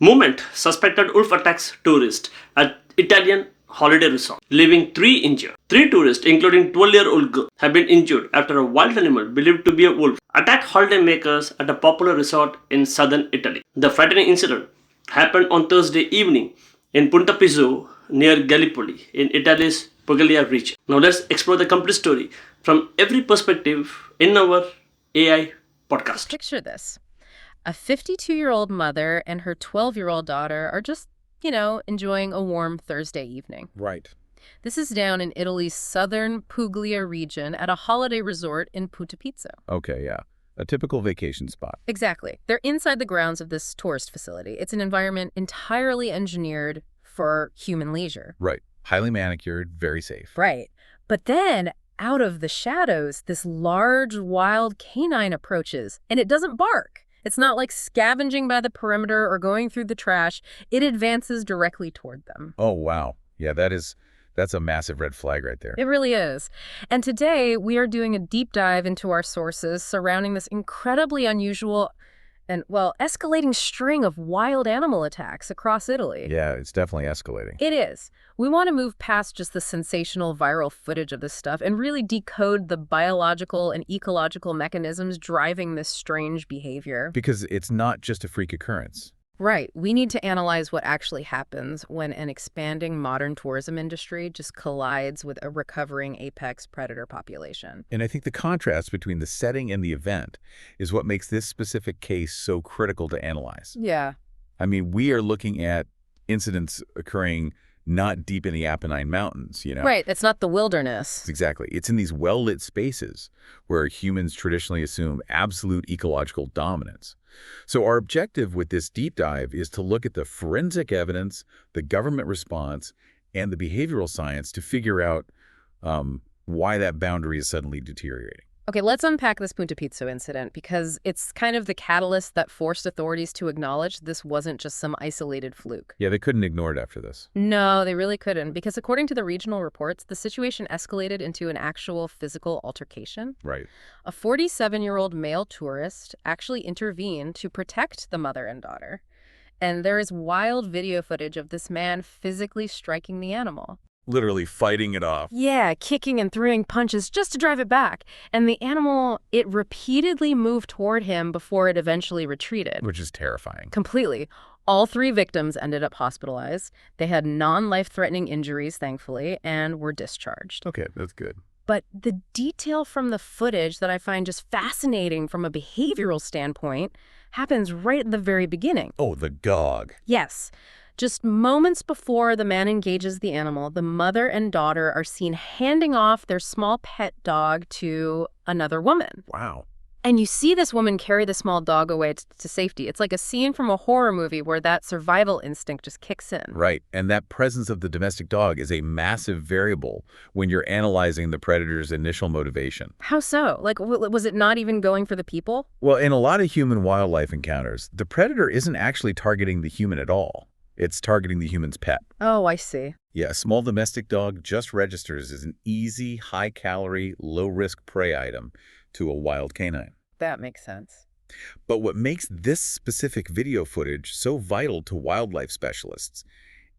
Movement suspected wolf attacks tourist at Italian holiday resort, leaving 3 injured. 3 tourists, including 12-year-old girl, have been injured after a wild animal believed to be a wolf attacked holidaymakers at a popular resort in southern Italy. The frightening incident happened on Thursday evening in Punta Pizzo near Gallipoli in Italy's Puglia region. Now let's explore the complete story from every perspective in our AI podcast. Picture this. A 52-year-old mother and her 12-year-old daughter are just, enjoying a warm Thursday evening. Right. This is down in Italy's southern Puglia region at a holiday resort in Punta Pizzo. Okay, yeah. A typical vacation spot. Exactly. They're inside the grounds of this tourist facility. It's an environment entirely engineered for human leisure. Right. Highly manicured, very safe. Right. But then, out of the shadows, this large, wild canine approaches, and it doesn't bark. It's not like scavenging by the perimeter or going through the trash. It advances directly toward them. Oh, wow. Yeah, that's a massive red flag right there. It really is. And today, we are doing a deep dive into our sources surrounding this incredibly unusual and, escalating string of wild animal attacks across Italy. Yeah, it's definitely escalating. It is. We want to move past just the sensational viral footage of this stuff and really decode the biological and ecological mechanisms driving this strange behavior. Because it's not just a freak occurrence. Right. We need to analyze what actually happens when an expanding modern tourism industry just collides with a recovering apex predator population. And I think the contrast between the setting and the event is what makes this specific case so critical to analyze. Yeah. I mean, we are looking at incidents occurring not deep in the Apennine Mountains, Right. It's not the wilderness. Exactly. It's in these well-lit spaces where humans traditionally assume absolute ecological dominance. So our objective with this deep dive is to look at the forensic evidence, the government response, and the behavioral science to figure out why that boundary is suddenly deteriorating. Okay, let's unpack this Punta Pizzo incident because it's kind of the catalyst that forced authorities to acknowledge this wasn't just some isolated fluke. Yeah, they couldn't ignore it after this. No, they really couldn't, because according to the regional reports, the situation escalated into an actual physical altercation. Right. A 47-year-old male tourist actually intervened to protect the mother and daughter. And there is wild video footage of this man physically striking the animal. Literally fighting it off. Yeah, kicking and throwing punches just to drive it back. And the animal, it repeatedly moved toward him before it eventually retreated. Which is terrifying. Completely. All 3 victims ended up hospitalized. They had non-life-threatening injuries, thankfully, and were discharged. Okay, that's good. But the detail from the footage that I find just fascinating from a behavioral standpoint happens right at the very beginning. Oh, the dog. Yes. Just moments before the man engages the animal, the mother and daughter are seen handing off their small pet dog to another woman. Wow. And you see this woman carry the small dog away to safety. It's like a scene from a horror movie where that survival instinct just kicks in. Right. And that presence of the domestic dog is a massive variable when you're analyzing the predator's initial motivation. How so? Like, was it not even going for the people? Well, in a lot of human-wildlife encounters, the predator isn't actually targeting the human at all. It's targeting the human's pet. Oh, I see. Yeah, a small domestic dog just registers as an easy, high-calorie, low-risk prey item to a wild canine. That makes sense. But what makes this specific video footage so vital to wildlife specialists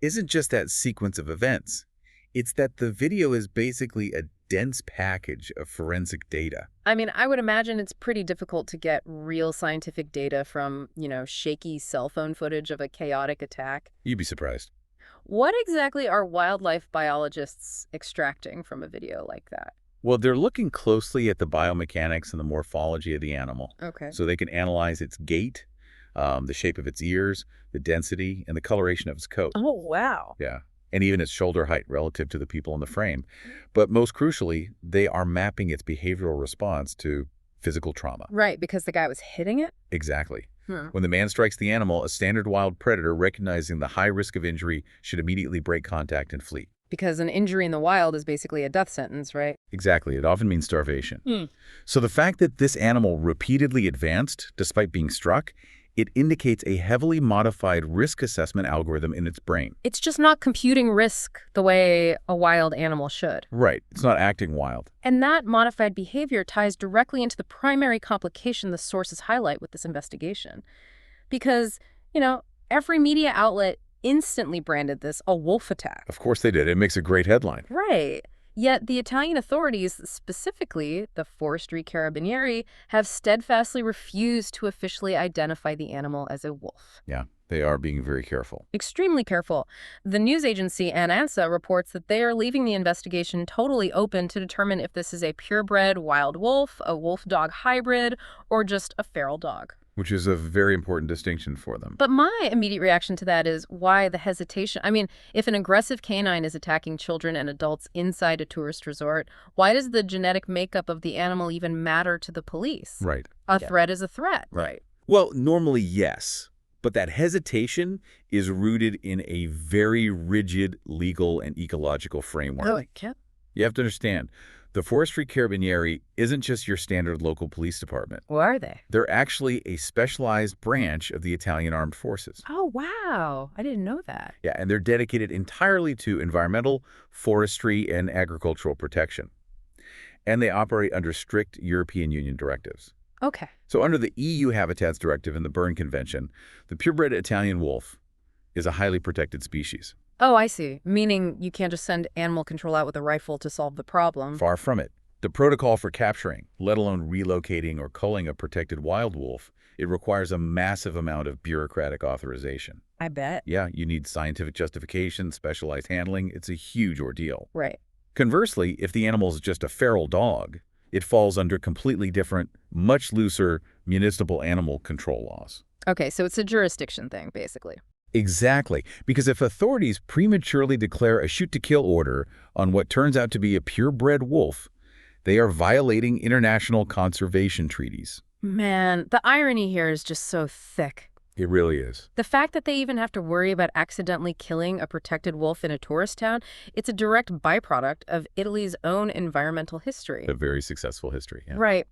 isn't just that sequence of events. It's that the video is basically a dense package of forensic data. I mean, I would imagine it's pretty difficult to get real scientific data from, shaky cell phone footage of a chaotic attack. You'd be surprised. What exactly are wildlife biologists extracting from a video like that? Well, they're looking closely at the biomechanics and the morphology of the animal. Okay. So they can analyze its gait, the shape of its ears, the density, and the coloration of its coat. Oh, wow. Yeah. And even its shoulder height relative to the people in the frame. But most crucially, they are mapping its behavioral response to physical trauma. Right, because the guy was hitting it? Exactly. When the man strikes the animal, a standard wild predator, recognizing the high risk of injury, should immediately break contact and flee. Because an injury in the wild is basically a death sentence, right? Exactly. It often means starvation. So the fact that this animal repeatedly advanced, despite being struck, it indicates a heavily modified risk assessment algorithm in its brain. It's just not computing risk the way a wild animal should. Right. It's not acting wild. And that modified behavior ties directly into the primary complication the sources highlight with this investigation. Because, Every media outlet instantly branded this a wolf attack. Of course they did. It makes a great headline. Right. Yet the Italian authorities, specifically the Forestry Carabinieri, have steadfastly refused to officially identify the animal as a wolf. Yeah, they are being very careful. Extremely careful. The news agency ANSA reports that they are leaving the investigation totally open to determine if this is a purebred wild wolf, a wolf-dog hybrid, or just a feral dog. Which is a very important distinction for them. But my immediate reaction to that is, why the hesitation? I mean, if an aggressive canine is attacking children and adults inside a tourist resort, why does the genetic makeup of the animal even matter to the police? Right. A threat is a threat. Right. Well, normally, yes. But that hesitation is rooted in a very rigid legal and ecological framework. Oh, I can't. You have to understand, the Forestry Carabinieri isn't just your standard local police department. Who are they? They're actually a specialized branch of the Italian Armed Forces. Oh, wow. I didn't know that. Yeah, and they're dedicated entirely to environmental, forestry, and agricultural protection. And they operate under strict European Union directives. Okay. So under the EU Habitats Directive and the Berne Convention, the purebred Italian wolf is a highly protected species. Oh, I see. Meaning you can't just send animal control out with a rifle to solve the problem. Far from it. The protocol for capturing, let alone relocating or culling a protected wild wolf, it requires a massive amount of bureaucratic authorization. I bet. Yeah, you need scientific justification, specialized handling. It's a huge ordeal. Right. Conversely, if the animal is just a feral dog, it falls under completely different, much looser municipal animal control laws. Okay, so it's a jurisdiction thing, basically. Exactly, because if authorities prematurely declare a shoot-to-kill order on what turns out to be a purebred wolf, they are violating international conservation treaties. Man, the irony here is just so thick. It really is. The fact that they even have to worry about accidentally killing a protected wolf in a tourist town, it's a direct byproduct of Italy's own environmental history. A very successful history. Yeah. Right.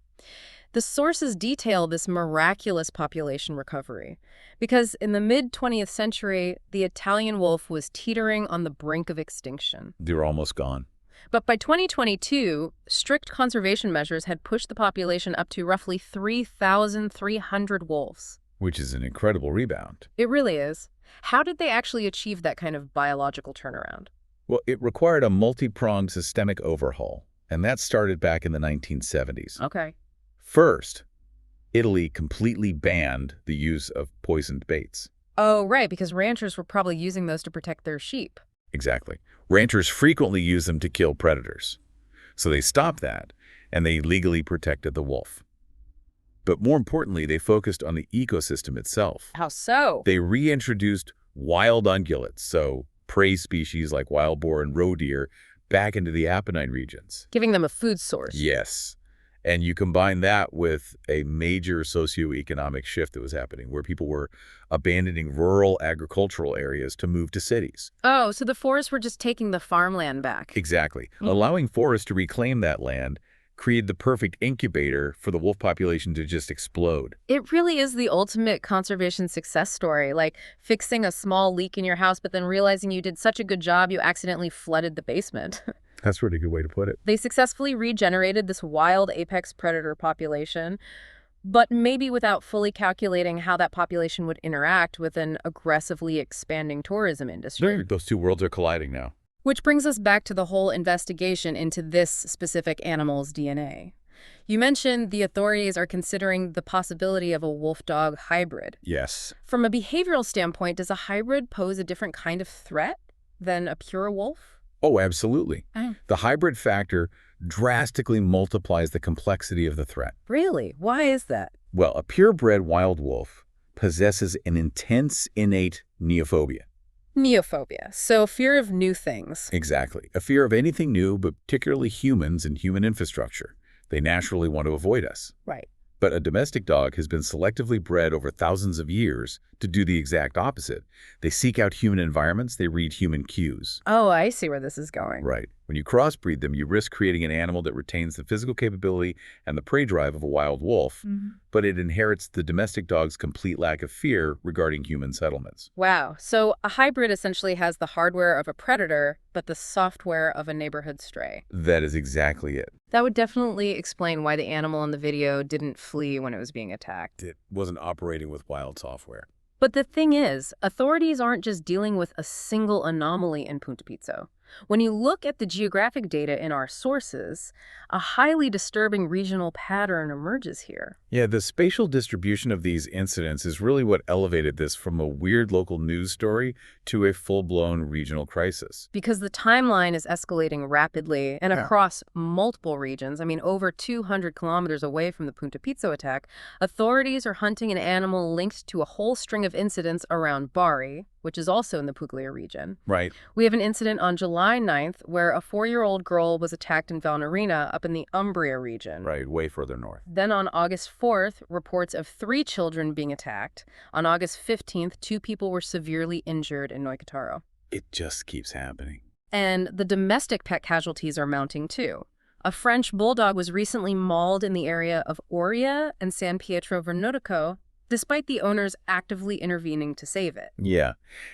The sources detail this miraculous population recovery because in the mid-20th century, the Italian wolf was teetering on the brink of extinction. They were almost gone. But by 2022, strict conservation measures had pushed the population up to roughly 3,300 wolves. Which is an incredible rebound. It really is. How did they actually achieve that kind of biological turnaround? Well, it required a multi-pronged systemic overhaul, and that started back in the 1970s. Okay. First, Italy completely banned the use of poisoned baits. Oh, right, because ranchers were probably using those to protect their sheep. Exactly. Ranchers frequently use them to kill predators. So they stopped that, and they legally protected the wolf. But more importantly, they focused on the ecosystem itself. How so? They reintroduced wild ungulates, so prey species like wild boar and roe deer, back into the Apennine regions. Giving them a food source. Yes. And you combine that with a major socioeconomic shift that was happening, where people were abandoning rural agricultural areas to move to cities. Oh, so the forests were just taking the farmland back. Exactly. Allowing forests to reclaim that land created the perfect incubator for the wolf population to just explode. It really is the ultimate conservation success story, like fixing a small leak in your house, but then realizing you did such a good job you accidentally flooded the basement. That's a really good way to put it. They successfully regenerated this wild apex predator population, but maybe without fully calculating how that population would interact with an aggressively expanding tourism industry. Those two worlds are colliding now. Which brings us back to the whole investigation into this specific animal's DNA. You mentioned the authorities are considering the possibility of a wolf-dog hybrid. Yes. From a behavioral standpoint, does a hybrid pose a different kind of threat than a pure wolf? Oh, absolutely. Oh. The hybrid factor drastically multiplies the complexity of the threat. Really? Why is that? Well, a purebred wild wolf possesses an intense innate neophobia. Neophobia, so fear of new things. Exactly. A fear of anything new, but particularly humans and human infrastructure. They naturally want to avoid us. Right. But a domestic dog has been selectively bred over thousands of years to do the exact opposite. They seek out human environments, they read human cues. Oh, I see where this is going. Right. When you crossbreed them, you risk creating an animal that retains the physical capability and the prey drive of a wild wolf, but it inherits the domestic dog's complete lack of fear regarding human settlements. Wow. So a hybrid essentially has the hardware of a predator, but the software of a neighborhood stray. That is exactly it. That would definitely explain why the animal in the video didn't flee when it was being attacked. It wasn't operating with wild software. But the thing is, authorities aren't just dealing with a single anomaly in Punta Pizzo. When you look at the geographic data in our sources, a highly disturbing regional pattern emerges here. Yeah, the spatial distribution of these incidents is really what elevated this from a weird local news story to a full-blown regional crisis. Because the timeline is escalating rapidly and Yeah. across multiple regions. I mean, over 200 kilometers away from the Punta Pizzo attack, authorities are hunting an animal linked to a whole string of incidents around Bari, which is also in the Puglia region. Right. We have an incident on July 9th where a 4-year-old girl was attacked in Valnerina up in the Umbria region. Right, way further north. Then on August 4th, reports of 3 children being attacked. On August 15th, 2 people were severely injured in Noicataro. It just keeps happening. And the domestic pet casualties are mounting too. A French bulldog was recently mauled in the area of Oria and San Pietro Vernotico, despite the owners actively intervening to save it. Yeah,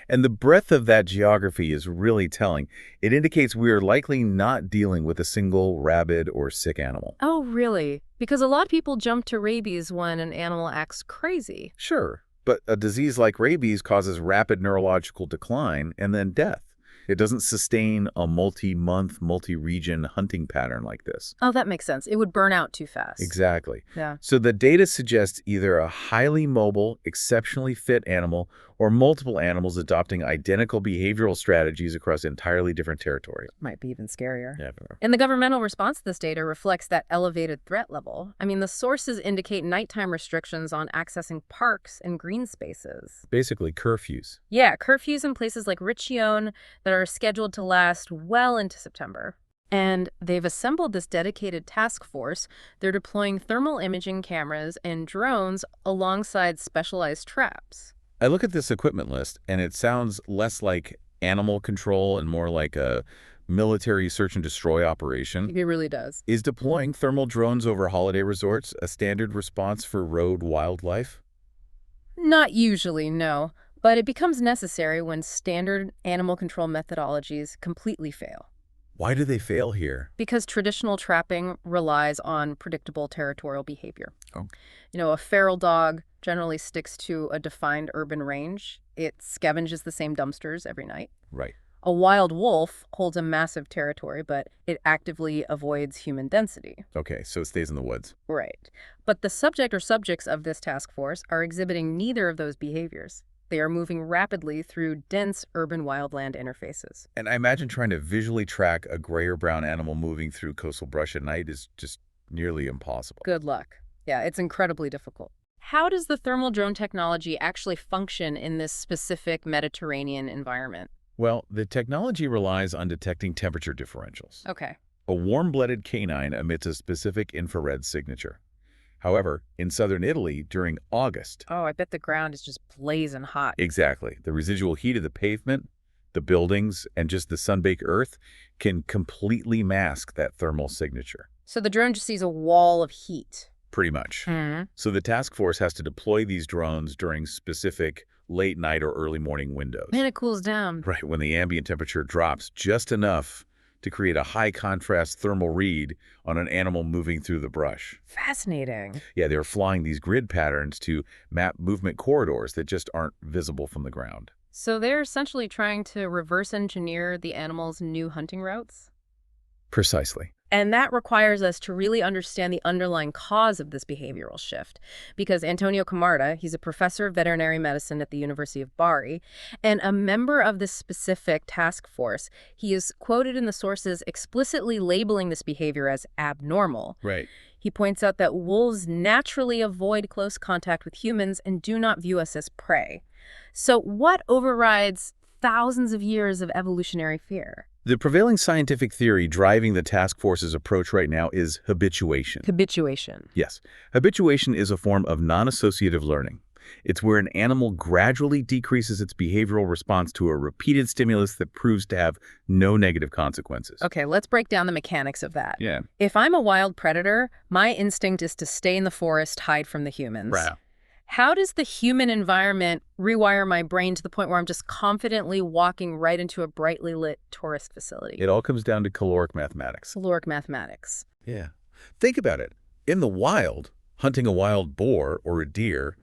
and the breadth of that geography is really telling. It indicates we are likely not dealing with a single rabid or sick animal. Oh, really? Because a lot of people jump to rabies when an animal acts crazy. Sure, but a disease like rabies causes rapid neurological decline and then death. It doesn't sustain a multi-month, multi-region hunting pattern like this. Oh, that makes sense. It would burn out too fast. Exactly. Yeah. So the data suggests either a highly mobile, exceptionally fit animal or multiple animals adopting identical behavioral strategies across entirely different territories. Might be even scarier. Yeah. And the governmental response to this data reflects that elevated threat level. I mean, the sources indicate nighttime restrictions on accessing parks and green spaces. Basically curfews. Yeah, curfews in places like Riccione that are scheduled to last well into September. And they've assembled this dedicated task force. They're deploying thermal imaging cameras and drones alongside specialized traps. I look at this equipment list, and it sounds less like animal control and more like a military search and destroy operation. It really does. Is deploying thermal drones over holiday resorts a standard response for road wildlife? Not usually, no. But it becomes necessary when standard animal control methodologies completely fail. Why do they fail here? Because traditional trapping relies on predictable territorial behavior. Oh. You know, a feral dog generally sticks to a defined urban range. It scavenges the same dumpsters every night. Right. A wild wolf holds a massive territory, but it actively avoids human density. Okay, so it stays in the woods. Right. But the subject or subjects of this task force are exhibiting neither of those behaviors. They are moving rapidly through dense urban wildland interfaces. And I imagine trying to visually track a gray or brown animal moving through coastal brush at night is just nearly impossible. Good luck. Yeah, it's incredibly difficult. How does the thermal drone technology actually function in this specific Mediterranean environment? Well, the technology relies on detecting temperature differentials. Okay. A warm-blooded canine emits a specific infrared signature. However, in southern Italy, during August... Oh, I bet the ground is just blazing hot. Exactly. The residual heat of the pavement, the buildings, and just the sun-baked earth can completely mask that thermal signature. So the drone just sees a wall of heat. Pretty much. Mm-hmm. So the task force has to deploy these drones during specific late night or early morning windows. Man, it cools down. Right, when the ambient temperature drops just enough to create a high-contrast thermal read on an animal moving through the brush. Fascinating. Yeah, they're flying these grid patterns to map movement corridors that just aren't visible from the ground. So they're essentially trying to reverse engineer the animal's new hunting routes? Precisely. And that requires us to really understand the underlying cause of this behavioral shift. Because Antonio Camarda, he's a professor of veterinary medicine at the University of Bari, and a member of this specific task force. He is quoted in the sources explicitly labeling this behavior as abnormal. Right. He points out that wolves naturally avoid close contact with humans and do not view us as prey. So what overrides thousands of years of evolutionary fear? The prevailing scientific theory driving the task force's approach right now is habituation. Habituation. Yes. Habituation is a form of non-associative learning. It's where an animal gradually decreases its behavioral response to a repeated stimulus that proves to have no negative consequences. Okay, let's break down the mechanics of that. Yeah. If I'm a wild predator, my instinct is to stay in the forest, hide from the humans. Right. How does the human environment rewire my brain to the point where I'm just confidently walking right into a brightly lit tourist facility? It all comes down to caloric mathematics. Caloric mathematics. Yeah. Think about it. In the wild, hunting a wild boar or a deer,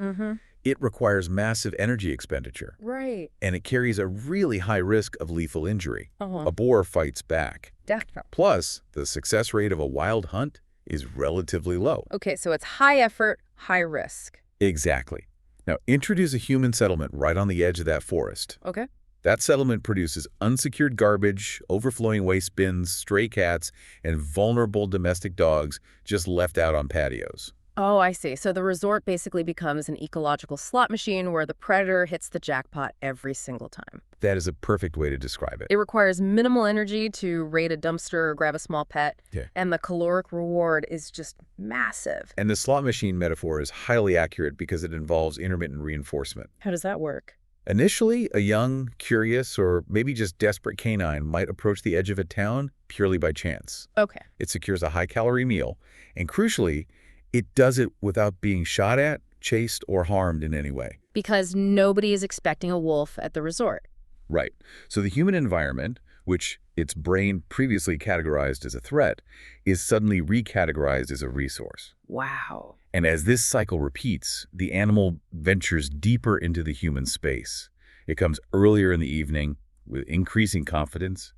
it requires massive energy expenditure, Right. and it carries a really high risk of lethal injury. Uh-huh. A boar fights back. Definitely. Plus, the success rate of a wild hunt is relatively low. Okay, so it's high effort, high risk. Exactly. Now, introduce a human settlement right on the edge of that forest. Okay. That settlement produces unsecured garbage, overflowing waste bins, stray cats, and vulnerable domestic dogs just left out on patios. Oh, I see. So the resort basically becomes an ecological slot machine where the predator hits the jackpot every single time. That is a perfect way to describe it. It requires minimal energy to raid a dumpster or grab a small pet, Yeah. and the caloric reward is just massive. And the slot machine metaphor is highly accurate because it involves intermittent reinforcement. How does that work? Initially, a young, curious, or maybe just desperate canine might approach the edge of a town purely by chance. Okay. It secures a high-calorie meal, and crucially, it does it without being shot at, chased, or harmed in any way. Because nobody is expecting a wolf at the resort. Right. So the human environment, which its brain previously categorized as a threat, is suddenly recategorized as a resource. Wow. And as this cycle repeats, the animal ventures deeper into the human space. It comes earlier in the evening with increasing confidence.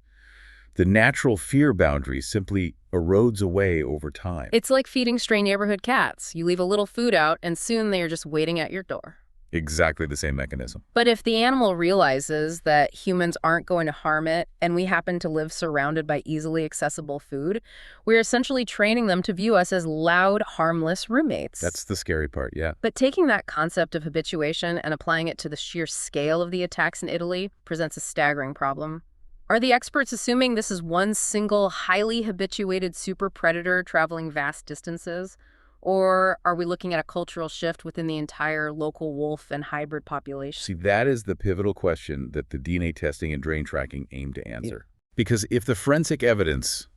The natural fear boundary simply erodes away over time. It's like feeding stray neighborhood cats. You leave a little food out, and soon they are just waiting at your door. Exactly the same mechanism. But if the animal realizes that humans aren't going to harm it, and we happen to live surrounded by easily accessible food, we're essentially training them to view us as loud, harmless roommates. That's the scary part, yeah. But taking that concept of habituation and applying it to the sheer scale of the attacks in Italy presents a staggering problem. Are the experts assuming this is one single, highly habituated super predator traveling vast distances? Or are we looking at a cultural shift within the entire local wolf and hybrid population? See, that is the pivotal question that the DNA testing and drain tracking aim to answer. Because if the forensic evidence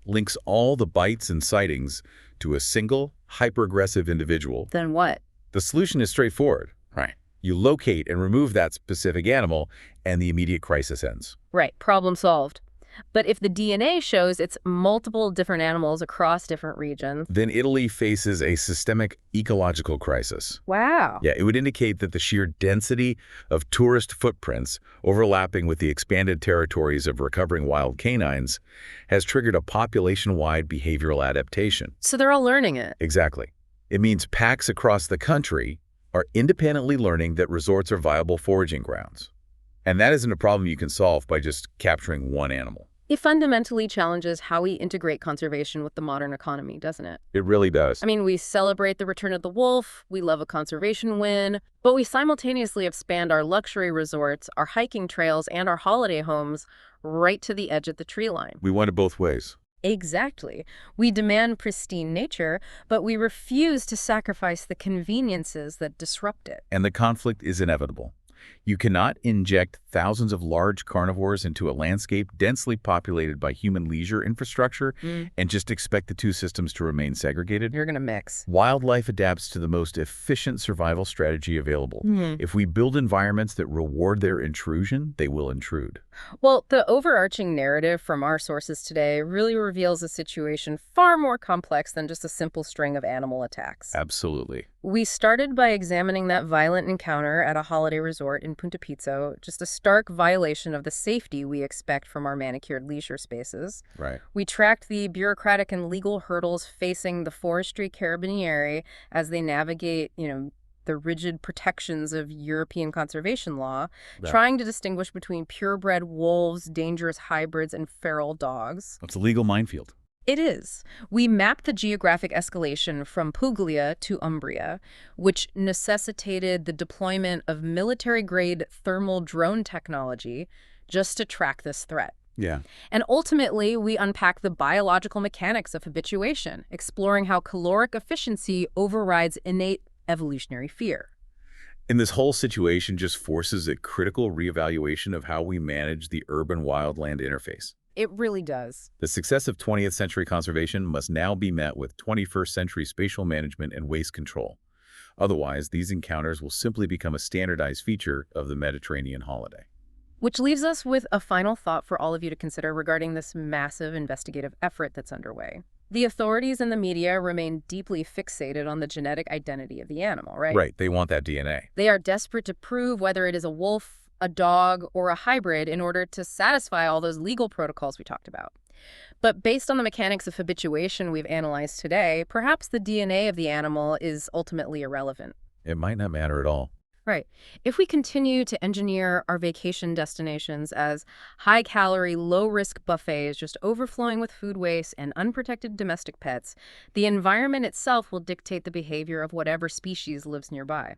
links all the bites and sightings to a single, hyper-aggressive individual, Then what? the solution is straightforward. Right. You locate and remove that specific animal, and the immediate crisis ends. Right, problem solved. But if the DNA shows it's multiple different animals across different regions... Then Italy faces a systemic ecological crisis. Wow. Yeah, it would indicate that the sheer density of tourist footprints overlapping with the expanded territories of recovering wild canines has triggered a population-wide behavioral adaptation. So they're all learning it. Exactly. It means packs across the country are independently learning that resorts are viable foraging grounds. And that isn't a problem you can solve by just capturing one animal. It fundamentally challenges how we integrate conservation with the modern economy, doesn't it? It really does. I mean, we celebrate the return of the wolf, we love a conservation win, but we simultaneously expand our luxury resorts, our hiking trails, and our holiday homes right to the edge of the tree line. We want it both ways. Exactly. We demand pristine nature, but we refuse to sacrifice the conveniences that disrupt it. And the conflict is inevitable. You cannot inject thousands of large carnivores into a landscape densely populated by human leisure infrastructure and just expect the two systems to remain segregated. You're going to mix. Wildlife adapts to the most efficient survival strategy available. If we build environments that reward their intrusion, they will intrude. Well, the overarching narrative from our sources today really reveals a situation far more complex than just a simple string of animal attacks. Absolutely. We started by examining that violent encounter at a holiday resort in Punta Pizzo, just a stark violation of the safety we expect from our manicured leisure spaces. Right. We tracked the bureaucratic and legal hurdles facing the forestry carabinieri as they navigate, the rigid protections of European conservation law, trying to distinguish between purebred wolves, dangerous hybrids, and feral dogs. It's a legal minefield. It is. We mapped the geographic escalation from Puglia to Umbria, which necessitated the deployment of military-grade thermal drone technology just to track this threat. Yeah. And ultimately, we unpack the biological mechanics of habituation, exploring how caloric efficiency overrides innate evolutionary fear. And this whole situation just forces a critical reevaluation of how we manage the urban-wildland interface. It really does. The success of 20th century conservation must now be met with 21st century spatial management and waste control. Otherwise, these encounters will simply become a standardized feature of the Mediterranean holiday. Which leaves us with a final thought for all of you to consider regarding this massive investigative effort that's underway. The authorities and the media remain deeply fixated on the genetic identity of the animal, right? Right, they want that DNA. They are desperate to prove whether it is a wolf, a dog, or a hybrid in order to satisfy all those legal protocols we talked about. But based on the mechanics of habituation we've analyzed today, perhaps the DNA of the animal is ultimately irrelevant. It might not matter at all. Right. If we continue to engineer our vacation destinations as high-calorie, low-risk buffets just overflowing with food waste and unprotected domestic pets, the environment itself will dictate the behavior of whatever species lives nearby.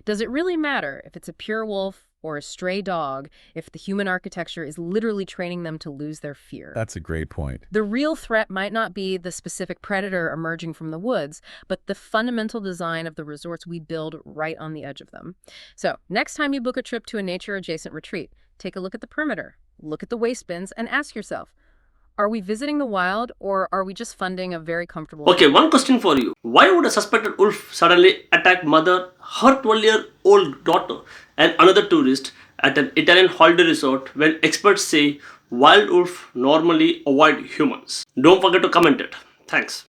Does it really matter if it's a pure wolf or a stray dog if the human architecture is literally training them to lose their fear? That's a great point. The real threat might not be the specific predator emerging from the woods, but the fundamental design of the resorts we build right on the edge of them. So, next time you book a trip to a nature-adjacent retreat, take a look at the perimeter, look at the waste bins, and ask yourself, are we visiting the wild, or are we just funding a very comfortable... Okay, one question for you. Why would a suspected wolf suddenly attack mother, her 12-year-old daughter, and another tourist at an Italian holiday resort when experts say wild wolves normally avoid humans? Don't forget to comment it. Thanks.